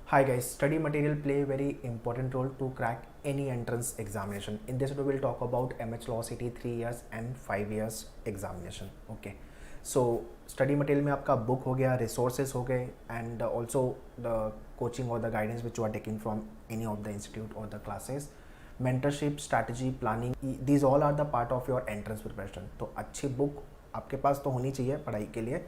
Hi guys, study material play a very important role to crack any entrance examination. In this video, we'll talk about MH Law City 3 years and 5 years examination. Okay. So study material में आपका book हो गया, resources हो गए, and also the coaching or the guidance which you are taking from any of the institute or the classes. Mentorship, strategy, planning, these all are the part of your entrance preparation. तो अच्छी book आपके पास तो होनी चाहिए पढ़ाई के लिए.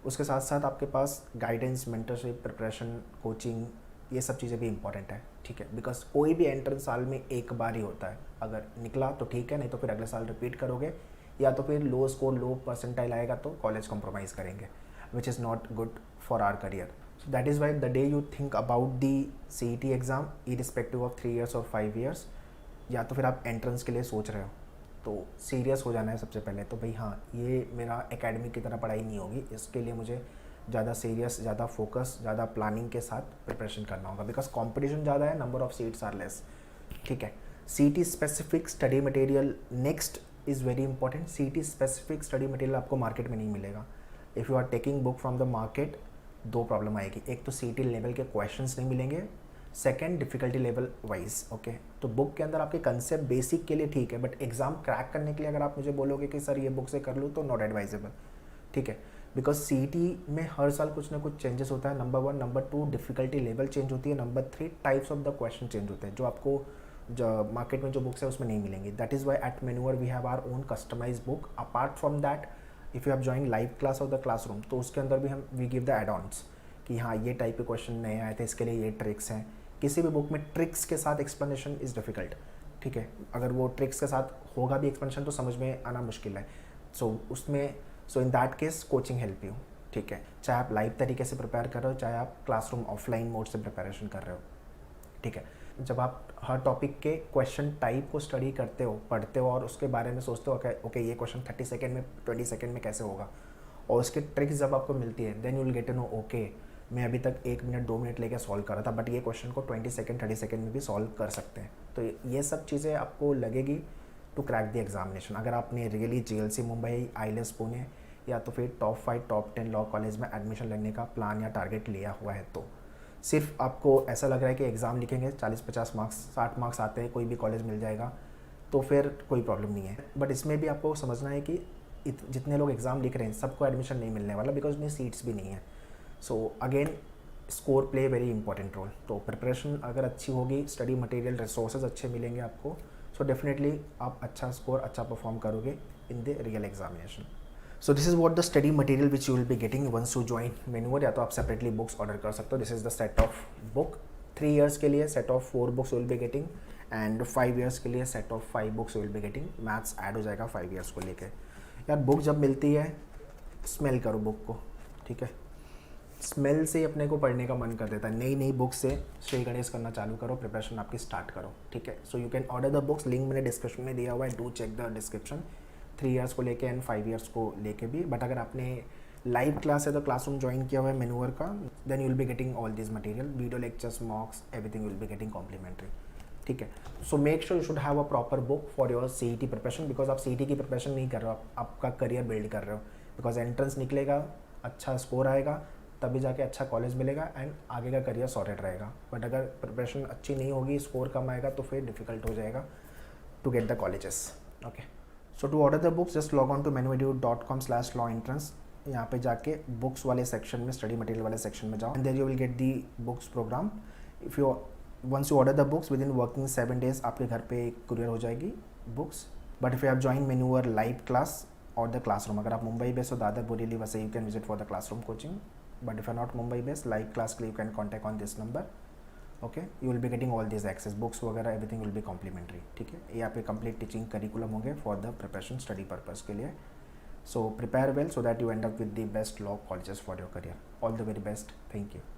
उसके साथ साथ आपके पास गाइडेंस, मेंटरशिप, प्रिपरेशन, कोचिंग, ये सब चीज़ें भी इंपॉर्टेंट है. ठीक है, बिकॉज कोई भी एंट्रेंस साल में एक बार ही होता है. अगर निकला तो ठीक है, नहीं तो फिर अगले साल रिपीट करोगे, या तो फिर लो स्कोर, लो परसेंटाइल आएगा तो कॉलेज कॉम्प्रोमाइज़ करेंगे, which is not good for our career. So that is why the day you think about the CET exam, irrespective of 3 years और 5 years, या तो फिर आप एंट्रेंस के लिए सोच रहे हो, तो सीरियस हो जाना है सबसे पहले. तो भाई हाँ, ये मेरा एकेडमिक की तरह पढ़ाई नहीं होगी, इसके लिए मुझे ज़्यादा सीरियस, ज़्यादा फोकस, ज़्यादा प्लानिंग के साथ प्रिपरेशन करना होगा, बिकॉज कंपटीशन ज़्यादा है, number of seats are less. ठीक है. CET specific study material next is very important. CET specific study material आपको मार्केट में नहीं मिलेगा. If you are taking book from the market, दो प्रॉब्लम आएगी. एक तो CET लेवल के क्वेश्चंस नहीं मिलेंगे, second difficulty level wise. Okay, तो बुक के अंदर आपके कंसेप्ट बेसिक के लिए ठीक है, बट एग्ज़ाम क्रैक करने के लिए अगर आप मुझे बोलोगे कि सर ये बुक से कर लूँ, तो नॉट एडवाइजेबल. ठीक है, बिकॉज CET में हर साल कुछ ना कुछ चेंजेस होता है. Number 1, number 2 difficulty level change होती है, number 3 types of the question change होते हैं, जो आपको जो मार्केट में जो बुक्स है उसमें नहीं मिलेंगी. दैट इज़ वाई एट मेन्यूअर we have our own customize book. Apart from that, if you have join live class of the classroom, तो उसके अंदर भी हम we give the add ons कि हाँ, ये टाइप के क्वेश्चन नए आए थे, इसके लिए ये ट्रिक्स हैं. किसी भी बुक में ट्रिक्स के साथ एक्सप्लेनेशन इज़ डिफ़िकल्ट. ठीक है, अगर वो ट्रिक्स के साथ होगा भी एक्सप्लेनेशन तो समझ में आना मुश्किल है. So in that case coaching help you. ठीक है, चाहे आप लाइव तरीके से प्रिपेयर कर रहे हो, चाहे आप क्लासरूम ऑफलाइन मोड से प्रिपरेशन कर रहे हो. ठीक है, जब आप हर टॉपिक के क्वेश्चन टाइप को स्टडी करते हो, पढ़ते हो, और उसके बारे में सोचते हो ओके ये क्वेश्चन 30 सेकेंड में, 20 सेकेंड में कैसे होगा, और उसके ट्रिक्स जब आपको मिलती है, then you will get to know okay मैं अभी तक 1 मिनट 2 मिनट लेके सॉल्व कर रहा था, बट ये क्वेश्चन को 20 सेकेंड 30 सेकेंड में भी सॉल्व कर सकते हैं. तो ये सब चीज़ें आपको लगेगी टू क्रैक द एग्जामिनेशन. अगर आपने really JLC Mumbai, IELTS Pune, या तो फिर टॉप 5 टॉप 10 लॉ कॉलेज में एडमिशन लेने का प्लान या टारगेट लिया हुआ है, तो सिर्फ आपको ऐसा लग रहा है कि एग्ज़ाम लिखेंगे 40-50 मार्क्स, 60 मार्क्स आते हैं, कोई भी कॉलेज मिल जाएगा, तो फिर कोई प्रॉब्लम नहीं है. बट इसमें भी आपको समझना है कि जितने लोग एग्ज़ाम लिख रहे हैं सबको एडमिशन नहीं मिलने वाला, बिकॉज उन्हें सीट्स भी नहीं है. So again score play very important role. तो प्रिपरेशन अगर अच्छी होगी, स्टडी मटेरियल, रिसोर्सेज अच्छे मिलेंगे आपको, सो डेफिनेटली आप अच्छा स्कोर, अच्छा परफॉर्म करोगे in the real examination. So this is what the study material which you will be getting once you join मेन्यूअर, या तो आप सेपरेटली बुक्स ऑर्डर कर सकते हो. This is the set of book. 3 years के लिए set of 4 books will be getting, and 5 years के लिए set of 5 books will be getting. Maths add हो जाएगा 5 years को लेके. यार बुक जब मिलती है, स्मेल करो बुक को. ठीक है, स्मेल से ही अपने को पढ़ने का मन कर देता है. नई नई बुक से श्री गणेश करना चालू करो, प्रिपरेशन आपकी स्टार्ट करो. ठीक है, so you can order the books, link मैंने डिस्क्रिप्शन में दिया हुआ है. Do check the description. 3 years को लेके एंड 5 years को लेके भी. बट अगर आपने लाइव क्लास है तो क्लासरूम ज्वाइन किया हुआ है मेन्यूअर का, then you will be getting all this material, video lectures, mocks, everything will be getting complimentary. ठीक है, so make sure you should have a proper book for your CET preparation, because आप CET की preparation नहीं कर रहे हो, आप आपका करियर बिल्ड कर रहे हो. बिकॉज एंट्रेंस निकलेगा, अच्छा स्कोर आएगा, तभी जाके अच्छा कॉलेज मिलेगा, एंड आगे का करियर सॉर्टेड रहेगा. बट अगर प्रिपरेशन अच्छी नहीं होगी, स्कोर कम आएगा, तो फिर डिफिकल्ट हो जाएगा to get the colleges. Okay, so to order the books just log on to menuedu.com/law entrance. यहाँ पे जाके बुक्स वाले सेक्शन में, स्टडी मटेरियल वाले सेक्शन में जाओ, and then you will get the books programme. If you once you order the books, within working 7 days आपके घर पे कुरियर हो जाएगी books. But if you have join मेन्यूअर लाइव क्लास और द क्लासरूम, अगर आप मुंबई बेस्ड हो, दादर, बोरीवली, वैसे, you can visit for the classroom coaching. But if you are not Mumbai based, live class के लिए you can contact on this number. Okay, you will be getting all this access, books वगैरह everything will be complimentary. ठीक है, ये आपके complete teaching curriculum होंगे for the preparation study purpose के लिए. So prepare well so that you end up with the best law colleges for your career. All the very best. Thank you.